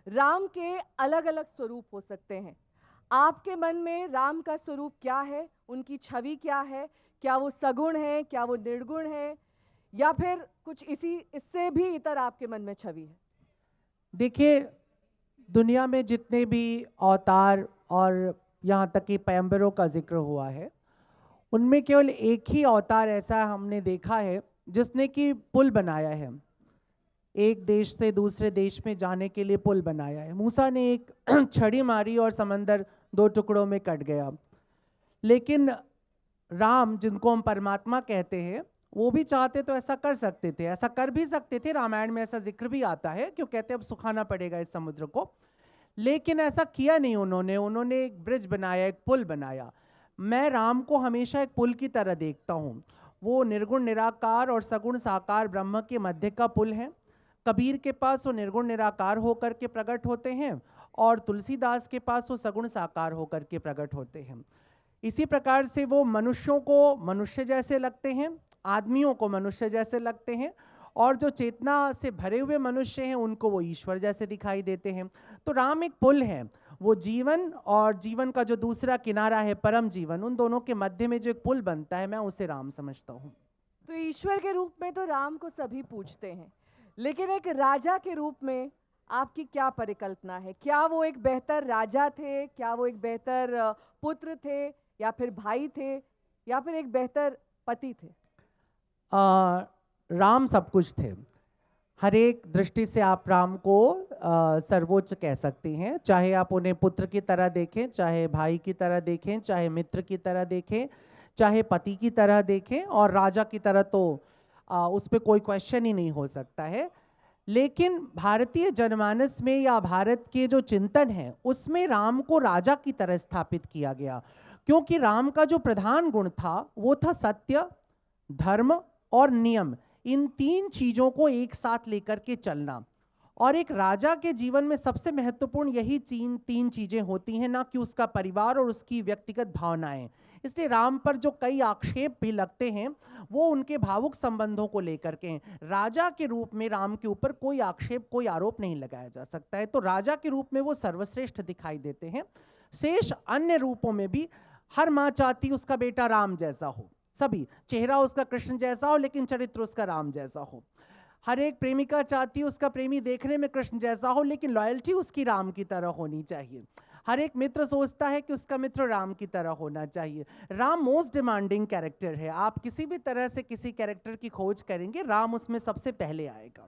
राम के अलग अलग स्वरूप हो सकते हैं। आपके मन में राम का स्वरूप क्या है, उनकी छवि क्या है? क्या वो सगुण है, क्या वो निर्गुण है, या फिर कुछ इससे भी इतर आपके मन में छवि है? देखिए, दुनिया में जितने भी अवतार और यहाँ तक कि पैगंबरों का जिक्र हुआ है, उनमें केवल एक ही अवतार ऐसा हमने देखा है जिसने कि पुल बनाया है, एक देश से दूसरे देश में जाने के लिए पुल बनाया है। मूसा ने एक छड़ी मारी और समंदर दो टुकड़ों में कट गया। लेकिन राम, जिनको हम परमात्मा कहते हैं, वो भी चाहते तो ऐसा कर सकते थे, ऐसा कर भी सकते थे। रामायण में ऐसा जिक्र भी आता है, क्यों कहते हैं अब सुखाना पड़ेगा इस समुद्र को। लेकिन ऐसा किया नहीं उन्होंने। उन्होंने एक ब्रिज बनाया, एक पुल बनाया। मैं राम को हमेशा एक पुल की तरह देखता हूँ। वो निर्गुण निराकार और सगुण साकार ब्रह्म के मध्य का पुल है। कबीर के पास वो निर्गुण निराकार होकर के प्रकट होते हैं और तुलसीदास के पास वो सगुण साकार होकर के प्रकट होते हैं। इसी प्रकार से वो मनुष्यों को मनुष्य जैसे लगते हैं, आदमियों को मनुष्य जैसे लगते हैं, और जो चेतना से भरे हुए मनुष्य हैं उनको वो ईश्वर जैसे दिखाई देते हैं। तो राम एक पुल है। वो जीवन और जीवन का जो दूसरा किनारा है, परम जीवन, उन दोनों के मध्य में जो एक पुल बनता है, मैं उसे राम समझता हूँ। तो ईश्वर के रूप में तो राम को सभी पूजते हैं, लेकिन एक राजा के रूप में आपकी क्या परिकल्पना है? क्या वो एक बेहतर राजा थे? क्या वो एक बेहतर पुत्र थे, या फिर भाई थे, या फिर एक बेहतर पति थे? राम सब कुछ थे। हर एक दृष्टि से आप राम को सर्वोच्च कह सकते हैं। चाहे आप उन्हें पुत्र की तरह देखें, चाहे भाई की तरह देखें, चाहे मित्र की तरह देखें, चाहे पति की तरह देखें, और राजा की तरह तो उस पर कोई क्वेश्चन ही नहीं हो सकता है। लेकिन भारतीय जनमानस में या भारत के जो चिंतन है, उसमें राम को राजा की तरह स्थापित किया गया, क्योंकि राम का जो प्रधान गुण था वो था सत्य, धर्म और नियम। इन तीन चीजों को एक साथ लेकर के चलना। और एक राजा के जीवन में सबसे महत्वपूर्ण यही तीन चीजें होती हैं, ना कि उसका परिवार और उसकी व्यक्तिगत भावनाएं। इसलिए राम पर जो कई आक्षेप भी लगते हैं, वो उनके भावुक संबंधों को लेकर के हैं। राजा के रूप में राम के ऊपर कोई आक्षेप, कोई आरोप नहीं लगाया जा सकता है। तो राजा के रूप में वो सर्वश्रेष्ठ दिखाई देते हैं। शेष अन्य रूपों में भी हर माँ चाहती उसका बेटा राम जैसा हो, सभी, चेहरा उसका कृष्ण जैसा हो लेकिन चरित्र उसका राम जैसा हो। हर एक प्रेमिका चाहती है उसका प्रेमी देखने में कृष्ण जैसा हो, लेकिन लॉयल्टी उसकी राम की तरह होनी चाहिए। हर एक मित्र सोचता है कि उसका मित्र राम की तरह होना चाहिए। राम मोस्ट डिमांडिंग कैरेक्टर है। आप किसी भी तरह से किसी कैरेक्टर की खोज करेंगे, राम उसमें सबसे पहले आएगा।